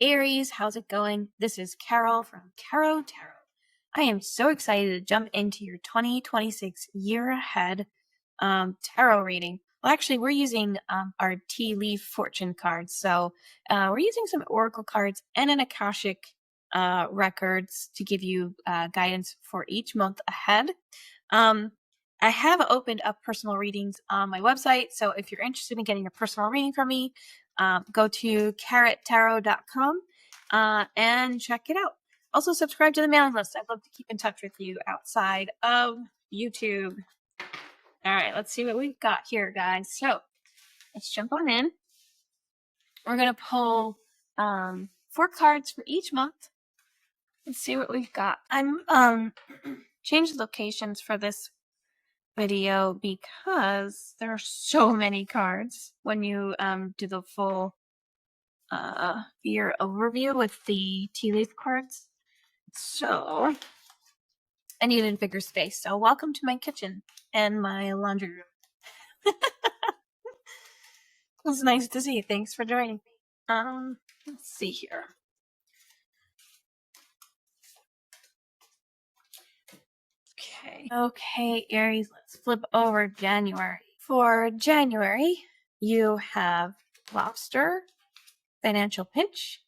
Aries, how's it going? This is Carol from Caro Tarot. I am so excited to jump into your 2026 year ahead tarot reading. Well, actually, we're using our tea leaf fortune cards. So we're using some oracle cards and an Akashic records to give you guidance for each month ahead. I have opened up personal readings on my website. So if you're interested in getting a personal reading from me, go to carrottarot.com and check it out. Also, subscribe to the mailing list. I'd love to keep in touch with you outside of YouTube. All right, let's see what we've got here, guys. So let's jump on in. We're going to pull 4 cards for each month. Let's see what we've got. I'm changed locations for this video because there are so many cards when you do the full year overview with the tea leaf cards. So I needed a bigger space. So welcome to my kitchen and my laundry room. It was nice to see you. Thanks for joining me. Let's see here. Okay, Aries, let's flip over January. For January, you have lobster, financial pinch,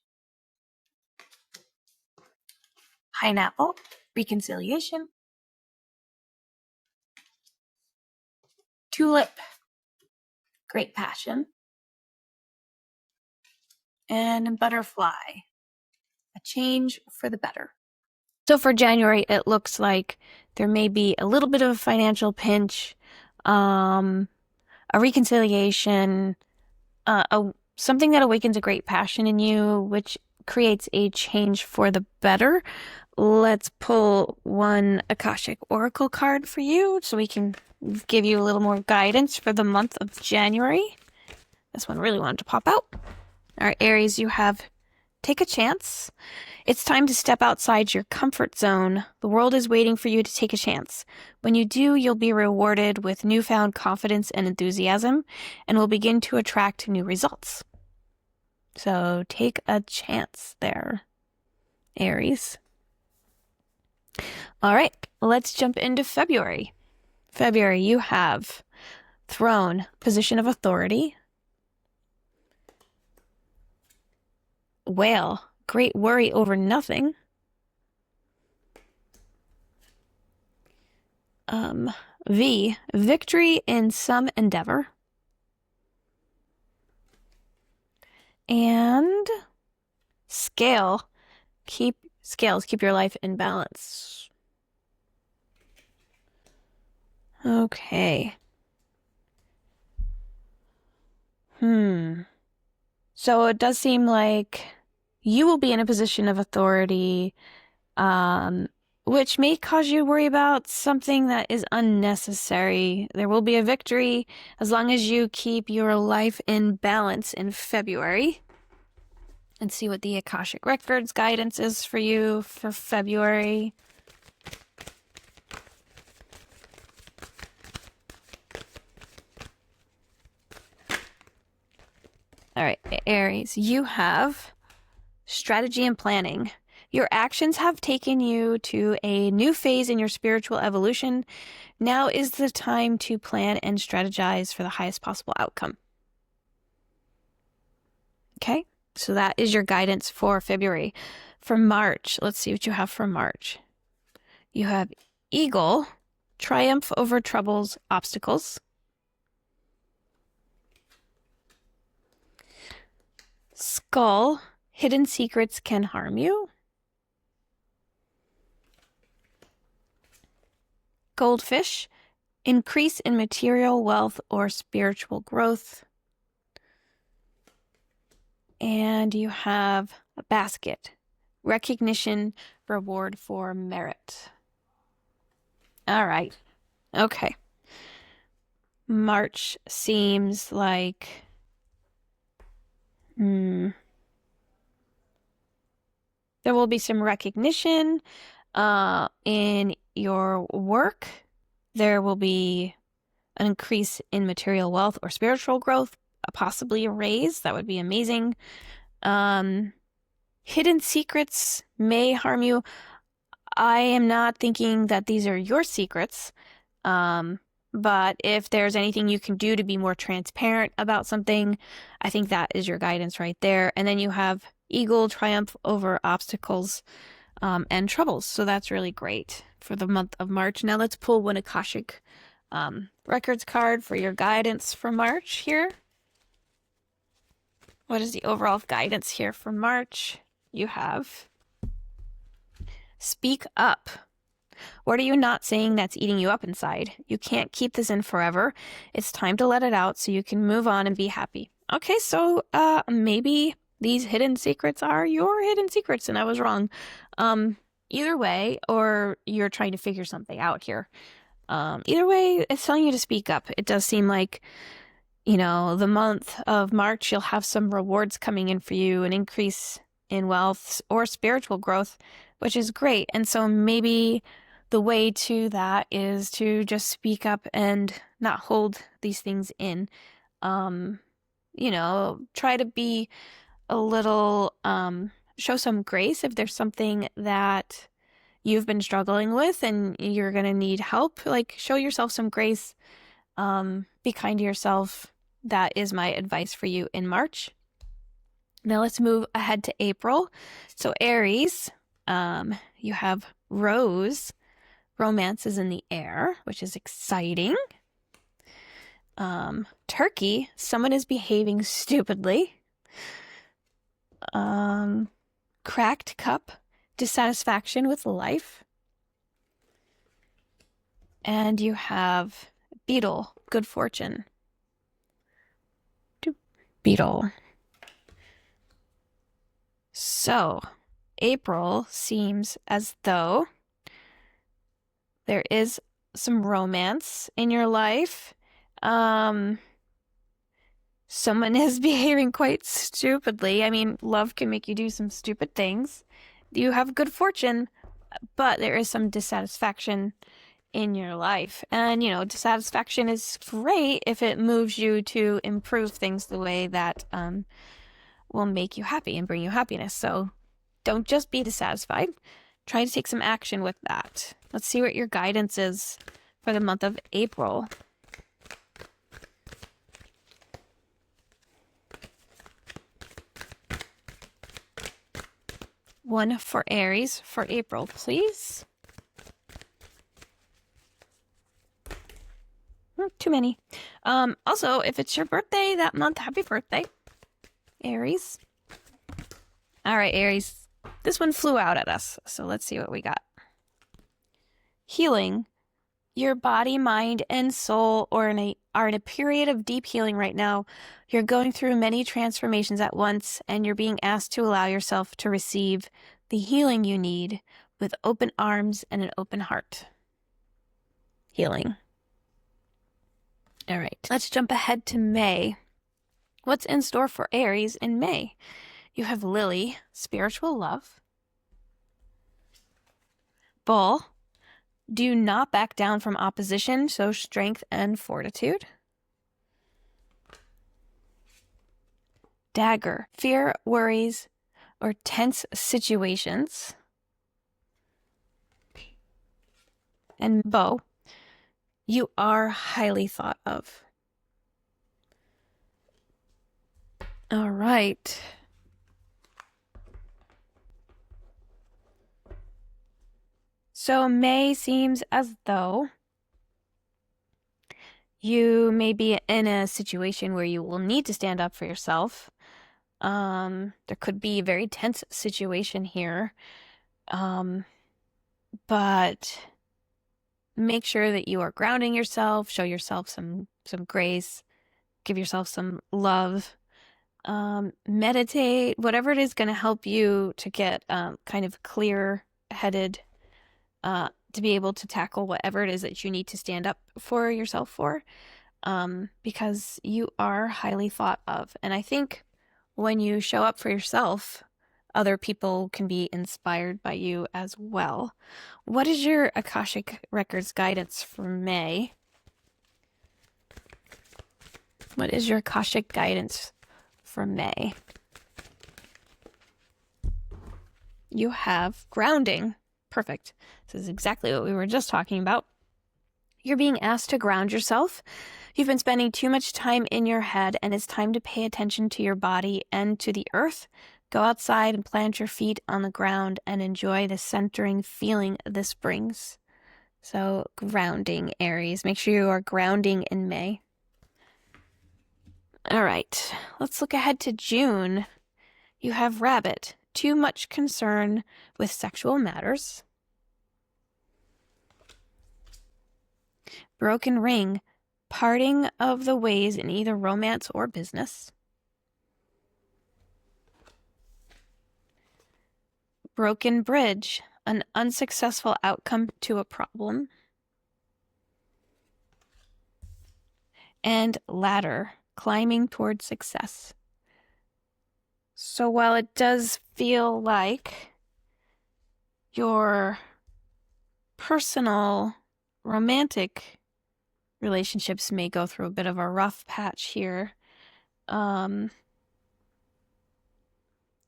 pineapple, reconciliation, tulip, great passion, and butterfly, a change for the better. So for January, it looks like there may be a little bit of a financial pinch, a reconciliation, something that awakens a great passion in you, which creates a change for the better. Let's pull one Akashic Oracle card for you so we can give you a little more guidance for the month of January. This one really wanted to pop out. All right, Aries, you have take a chance. It's time to step outside your comfort zone. The world is waiting for you to take a chance. When you do, you'll be rewarded with newfound confidence and enthusiasm and will begin to attract new results. So take a chance there, Aries. All right, let's jump into February. February, you have Throne, position of authority. Whale, great worry over nothing. V, victory in some endeavor. And Scales, keep your life in balance. Okay. So it does seem like you will be in a position of authority, which may cause you to worry about something that is unnecessary. There will be a victory as long as you keep your life in balance in February. And see what the Akashic Records guidance is for you for February. All right, Aries, you have strategy and planning. Your actions have taken you to a new phase in your spiritual evolution. Now is the time to plan and strategize for the highest possible outcome. Okay, so that is your guidance for February. For March, let's see what you have for March. You have Eagle, triumph over troubles, obstacles. Skull, hidden secrets can harm you. Goldfish, increase in material wealth or spiritual growth. And you have a basket, recognition, reward for merit. All right. Okay. March seems like there will be some recognition in your work. There will be an increase in material wealth or spiritual growth, possibly a raise. That would be amazing. Hidden secrets may harm you. I am not thinking that these are your secrets. But if there's anything you can do to be more transparent about something, I think that is your guidance right there. And then you have Eagle, triumph over obstacles, and troubles. So that's really great for the month of March. Now let's pull one Akashic records card for your guidance for March here. What is the overall guidance here for March? You have speak up. What are you not saying that's eating you up inside? You can't keep this in forever. It's time to let it out so you can move on and be happy. Okay, so maybe these hidden secrets are your hidden secrets and I was wrong. Either way, or you're trying to figure something out here. Either way, it's telling you to speak up. It does seem like, you know, the month of March, you'll have some rewards coming in for you, an increase in wealth or spiritual growth, which is great. And so maybe the way to that is to just speak up and not hold these things in. You know, try to be a little, show some grace if there's something that you've been struggling with and you're going to need help. Like, show yourself some grace. Be kind to yourself. That is my advice for you in March. Now let's move ahead to April. So Aries, you have Rose. Romance is in the air, which is exciting. Turkey, someone is behaving stupidly. Cracked cup, dissatisfaction with life. And you have Beetle, good fortune. Beetle. So, April seems as though there is some romance in your life. Someone is behaving quite stupidly. I mean, love can make you do some stupid things. You have good fortune, but there is some dissatisfaction in your life. And, you know, dissatisfaction is great if it moves you to improve things the way that will make you happy and bring you happiness. So don't just be dissatisfied. Try to take some action with that. Let's see what your guidance is for the month of April. One for Aries for April, please. Too many. Also, if it's your birthday that month, happy birthday, Aries. All right, Aries. This one flew out at us, so let's see what we got. Healing. Your body, mind, and soul are in a period of deep healing right now. You're going through many transformations at once, and you're being asked to allow yourself to receive the healing you need with open arms and an open heart. Healing. All right, let's jump ahead to May. What's in store for Aries in May? You have Lily, spiritual love. Bull. Do not back down from opposition, show strength and fortitude. Dagger, fear, worries, or tense situations. And Bow, you are highly thought of. All right. So May seems as though you may be in a situation where you will need to stand up for yourself. There could be a very tense situation here. But make sure that you are grounding yourself, show yourself some grace, give yourself some love. Meditate, whatever it is going to help you to get kind of clear-headed, to be able to tackle whatever it is that you need to stand up for yourself for, because you are highly thought of. And I think when you show up for yourself, other people can be inspired by you as well. What is your Akashic Records guidance for May? What is your Akashic guidance for May? you have grounding. Perfect. This is exactly what we were just talking about. You're being asked to ground yourself. You've been spending too much time in your head, and it's time to pay attention to your body and to the earth. Go outside and plant your feet on the ground and enjoy the centering feeling this brings. So, grounding, Aries. Make sure you are grounding in May. All right, let's look ahead to June. You have Rabbit. Too much concern with sexual matters. Broken Ring. Parting of the ways in either romance or business. Broken Bridge. An unsuccessful outcome to a problem. And Ladder. Climbing toward success. So while it does feel like your personal romantic relationships may go through a bit of a rough patch here,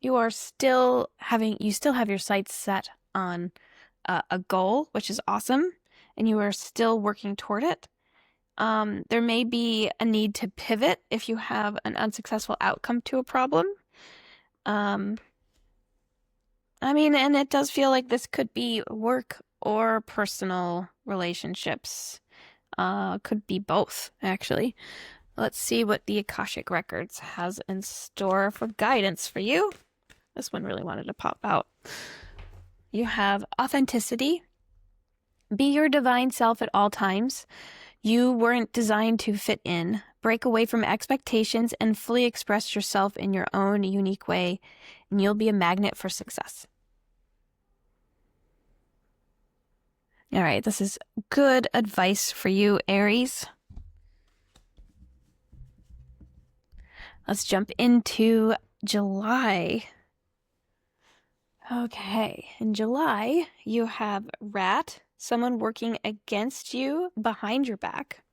you still have your sights set on a goal, which is awesome, and you are still working toward it. There may be a need to pivot if you have an unsuccessful outcome to a problem. And it does feel like this could be work or personal relationships. Could be both, actually. Let's see what the Akashic Records has in store for guidance for you. This one really wanted to pop out. You have authenticity. Be your divine self at all times. You weren't designed to fit in. Break away from expectations and fully express yourself in your own unique way, and you'll be a magnet for success. All right, this is good advice for you, Aries. Let's jump into July. Okay, in July, you have Rat, someone working against you behind your back.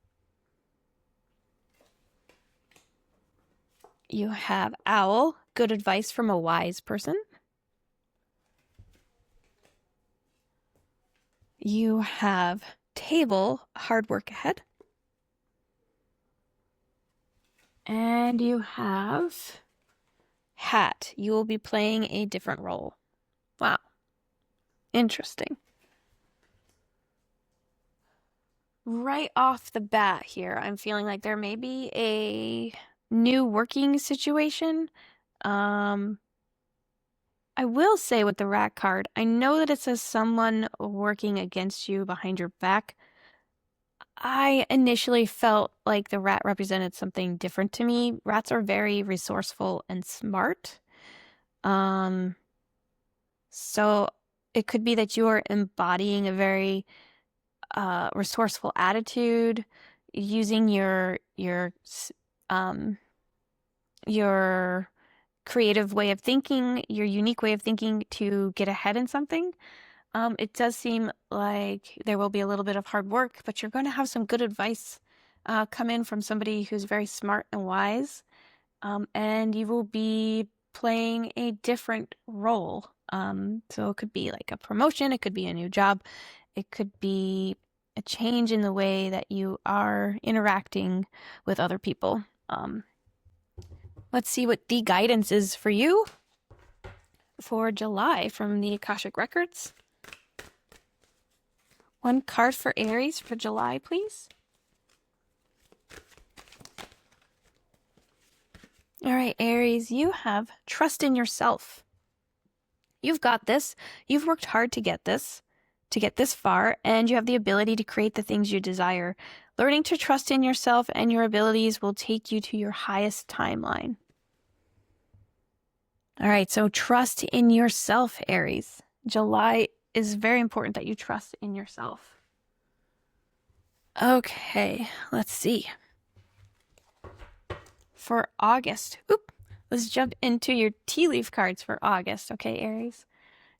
You have Owl, good advice from a wise person. You have Table, hard work ahead. And you have Hat, you will be playing a different role. Wow. Interesting. Right off the bat here, I'm feeling like there may be a new working situation. I will say with the Rat card, I know that it says someone working against you behind your back. I initially felt like the rat represented something different to me. Rats are very resourceful and smart. So it could be that you are embodying a very resourceful attitude, using your creative way of thinking, your unique way of thinking to get ahead in something. It does seem like there will be a little bit of hard work, but you're going to have some good advice come in from somebody who's very smart and wise, and you will be playing a different role. So it could be like a promotion, it could be a new job, it could be a change in the way that you are interacting with other people. Let's see what the guidance is for you for July from the Akashic Records. One card for Aries for July, please. All right, Aries, you have trust in yourself. You've got this. You've worked hard to get this far, and you have the ability to create the things you desire. Learning to trust in yourself and your abilities will take you to your highest timeline. All right, so trust in yourself, Aries. July is very important that you trust in yourself. Okay, let's see. For August, let's jump into your tea leaf cards for August, okay, Aries?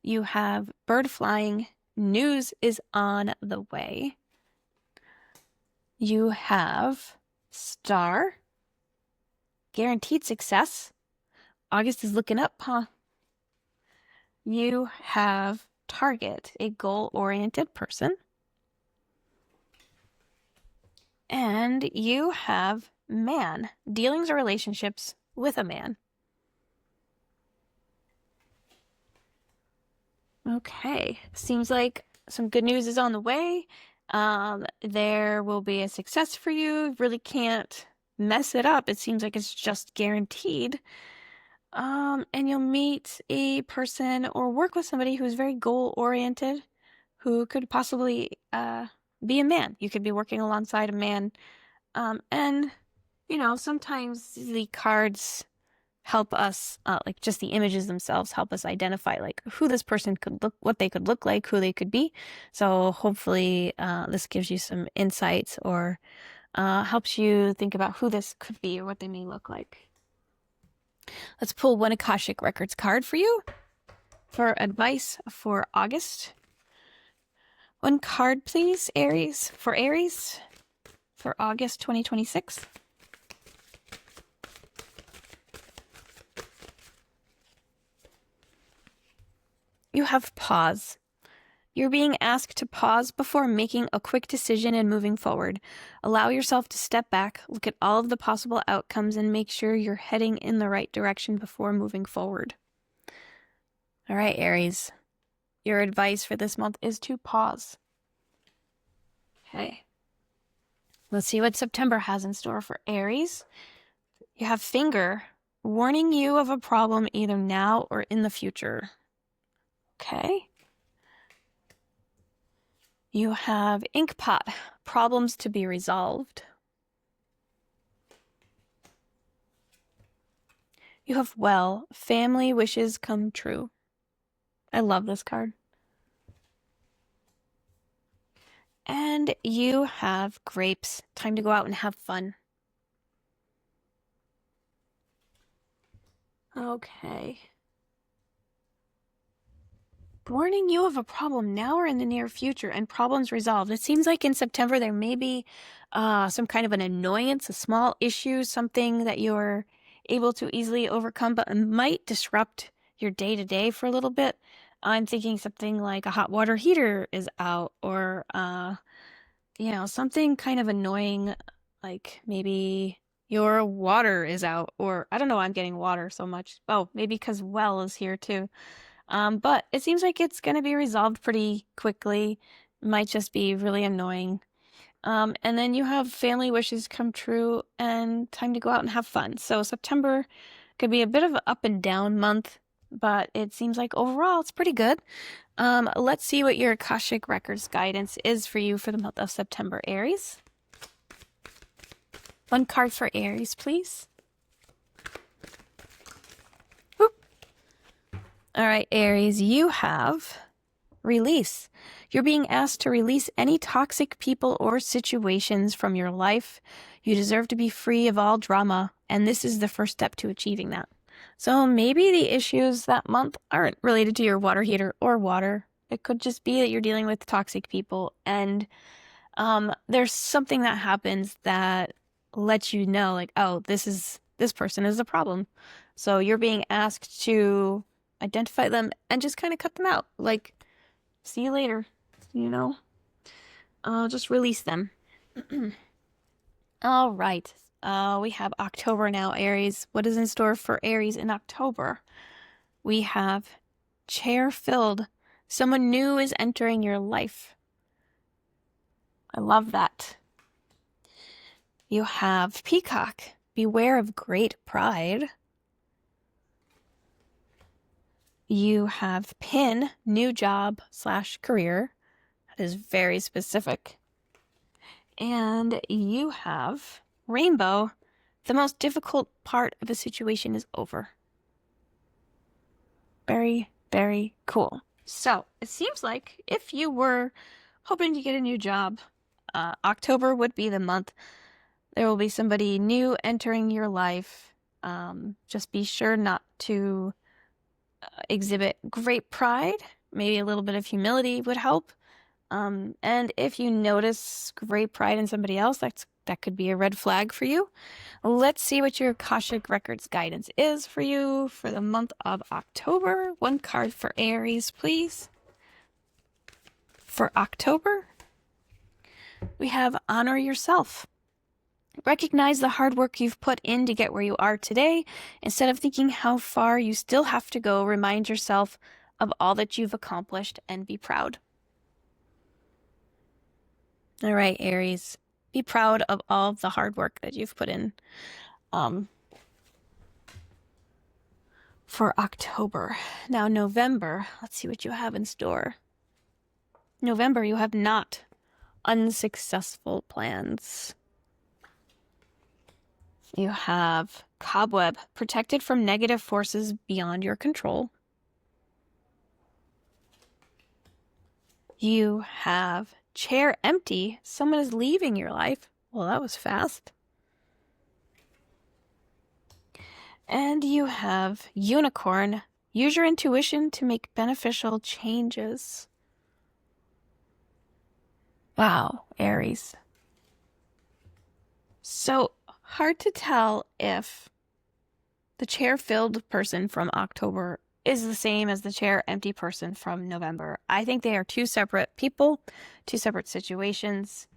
You have bird flying, news is on the way. You have star, guaranteed success. August is looking up, huh? You have target, a goal-oriented person. And you have man, dealings or relationships with a man. Okay, seems like some good news is on the way. There will be a success for you. Really can't mess it up. It seems like it's just guaranteed. And you'll meet a person or work with somebody who's very goal-oriented, who could possibly be a man. You could be working alongside a man. And, you know, sometimes the cards help us, like just the images themselves help us identify like who this person could look, what they could look like, who they could be. So hopefully this gives you some insights or helps you think about who this could be or what they may look like. Let's pull one Akashic Records card for you for advice for August. One card, please, Aries, for August 2026. You have pause. You're being asked to pause before making a quick decision and moving forward. Allow yourself to step back, look at all of the possible outcomes, and make sure you're heading in the right direction before moving forward. All right, Aries. Your advice for this month is to pause. Okay. Let's see what September has in store for Aries. You have finger, warning you of a problem either now or in the future. Okay. You have ink pot, problems to be resolved. You have well, family wishes come true. I love this card. And you have grapes, time to go out and have fun. Okay. Warning you of a problem now or in the near future and problems resolved. It seems like in September there may be some kind of an annoyance, a small issue, something that you're able to easily overcome, but it might disrupt your day-to-day for a little bit. I'm thinking something like a hot water heater is out or, you know, something kind of annoying, like maybe your water is out or I don't know why I'm getting water so much. Oh, maybe because well is here too. But it seems like it's going to be resolved pretty quickly. Might just be really annoying. And then you have family wishes come true and time to go out and have fun. So September could be a bit of an up and down month, but it seems like overall it's pretty good. Let's see what your Akashic Records guidance is for you for the month of September, Aries. One card for Aries, please. All right, Aries, you have release. You're being asked to release any toxic people or situations from your life. You deserve to be free of all drama, and this is the first step to achieving that. So maybe the issues that month aren't related to your water heater or water. It could just be that you're dealing with toxic people, and there's something that happens that lets you know, like, oh, this person is the problem. So you're being asked to identify them and just kind of cut them out. Like, see you later, you know? Just release them. All right. We have October now, Aries. What is in store for Aries in October? We have chair filled. Someone new is entering your life. I love that. You have peacock. Beware of great pride. You have pin, new job / career. That is very specific. And you have rainbow. The most difficult part of the situation is over. Very, very cool. So it seems like if you were hoping to get a new job, October would be the month. There will be somebody new entering your life. Just be sure not to exhibit great pride. Maybe a little bit of humility would help. And if you notice great pride in somebody else, that's that could be a red flag for you. Let's see what your Akashic Records guidance is for you for the month of October. One card for Aries, please. For October, we have Honor Yourself. Recognize the hard work you've put in to get where you are today. Instead of thinking how far you still have to go, remind yourself of all that you've accomplished and be proud. All right, Aries, be proud of all of the hard work that you've put in. For October. Now, November, let's see what you have in store. November, you have not unsuccessful plans. You have Cobweb, protected from negative forces beyond your control. You have Chair empty, someone is leaving your life. Well, that was fast. And you have Unicorn, use your intuition to make beneficial changes. Wow, Aries. So hard to tell if the chair-filled person from October is the same as the chair-empty person from November. I think they are two separate people, two separate situations.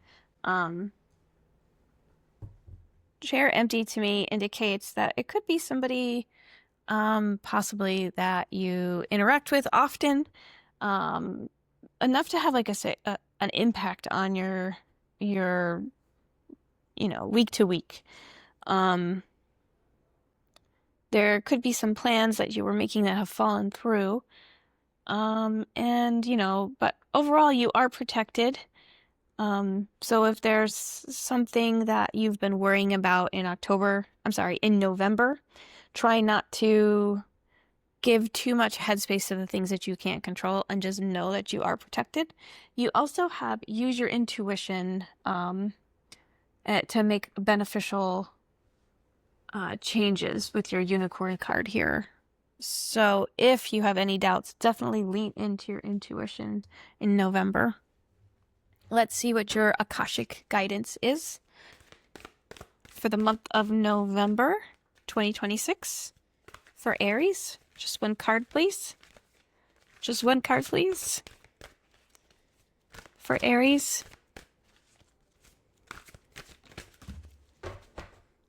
Chair empty to me indicates that it could be somebody possibly that you interact with often, enough to have like an impact on your week to week. There could be some plans that you were making that have fallen through. But overall you are protected. So if there's something that you've been worrying about in November, try not to give too much headspace to the things that you can't control and just know that you are protected. You also have use your intuition to make beneficial changes with your unicorn card here. So if you have any doubts, definitely lean into your intuition in November. Let's see what your Akashic guidance is for the month of November 2026 for Aries. Just one card, please. Just one card, please. For Aries.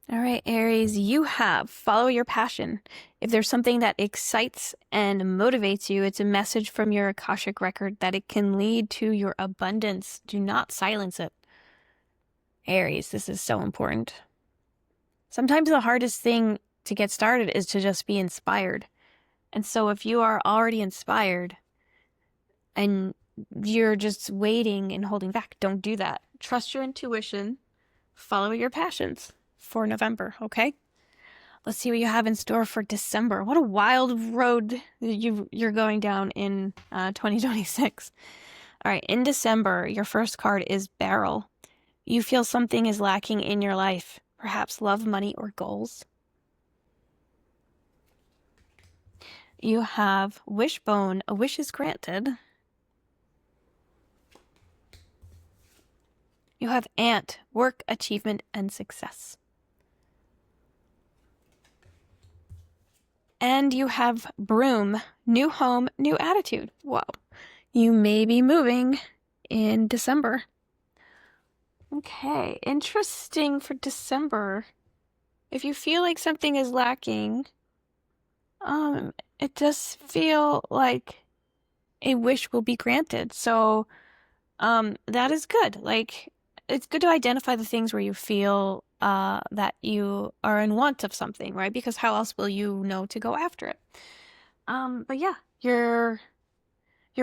All right, Aries, you have follow your passion. If there's something that excites and motivates you, it's a message from your Akashic record that it can lead to your abundance. Do not silence it. Aries, this is so important. Sometimes the hardest thing to get started is to just be inspired. And so if you are already inspired and you're just waiting and holding back, don't do that. Trust your intuition. Follow your passions for November, okay? Let's see what you have in store for December. What a wild road you're going down in 2026. All right, in December, your first card is Barrel. You feel something is lacking in your life, perhaps love, money, or goals. You have Wishbone, a wish is granted. You have Ant, work, achievement, and success. And you have Broom, new home, new attitude. Wow. You may be moving in December. Okay, interesting for December. If you feel like something is lacking, it does feel like a wish will be granted. So, that is good. Like, it's good to identify the things where you feel that you are in want of something, right? Because how else will you know to go after it? But yeah, you're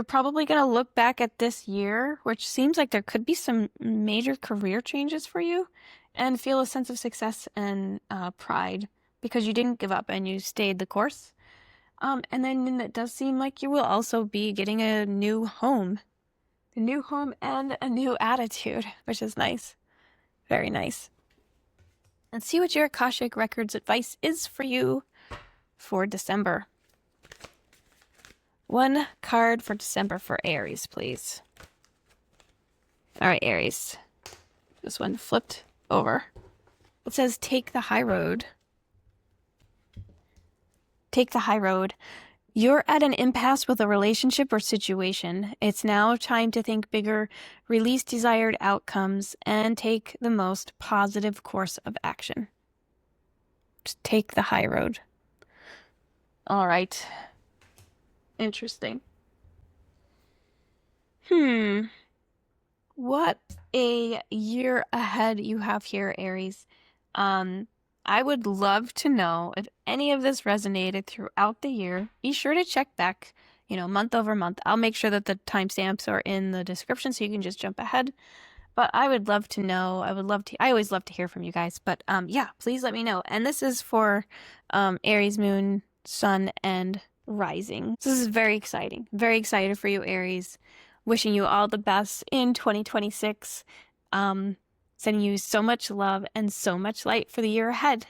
probably going to look back at this year, which seems like there could be some major career changes for you, and feel a sense of success and pride because you didn't give up and you stayed the course. And then it does seem like you will also be getting a new home and a new attitude, which is nice. Very nice. Let's see what your Akashic Records advice is for you for December. One card for December for Aries, please. All right, Aries. This one flipped over. It says, take the high road. Take the high road. You're at an impasse with a relationship or situation. It's now time to think bigger, release desired outcomes, and take the most positive course of action. Just take the high road. All right. Interesting. What a year ahead you have here, Aries. I would love to know if any of this resonated throughout the year. Be sure to check back, month over month. I'll make sure that the timestamps are in the description so you can just jump ahead. But I would love to know. I always love to hear from you guys. But yeah, please let me know. And this is for Aries moon, sun, and rising. So this is very exciting. Very excited for you, Aries. Wishing you all the best in 2026. Sending you so much love and so much light for the year ahead.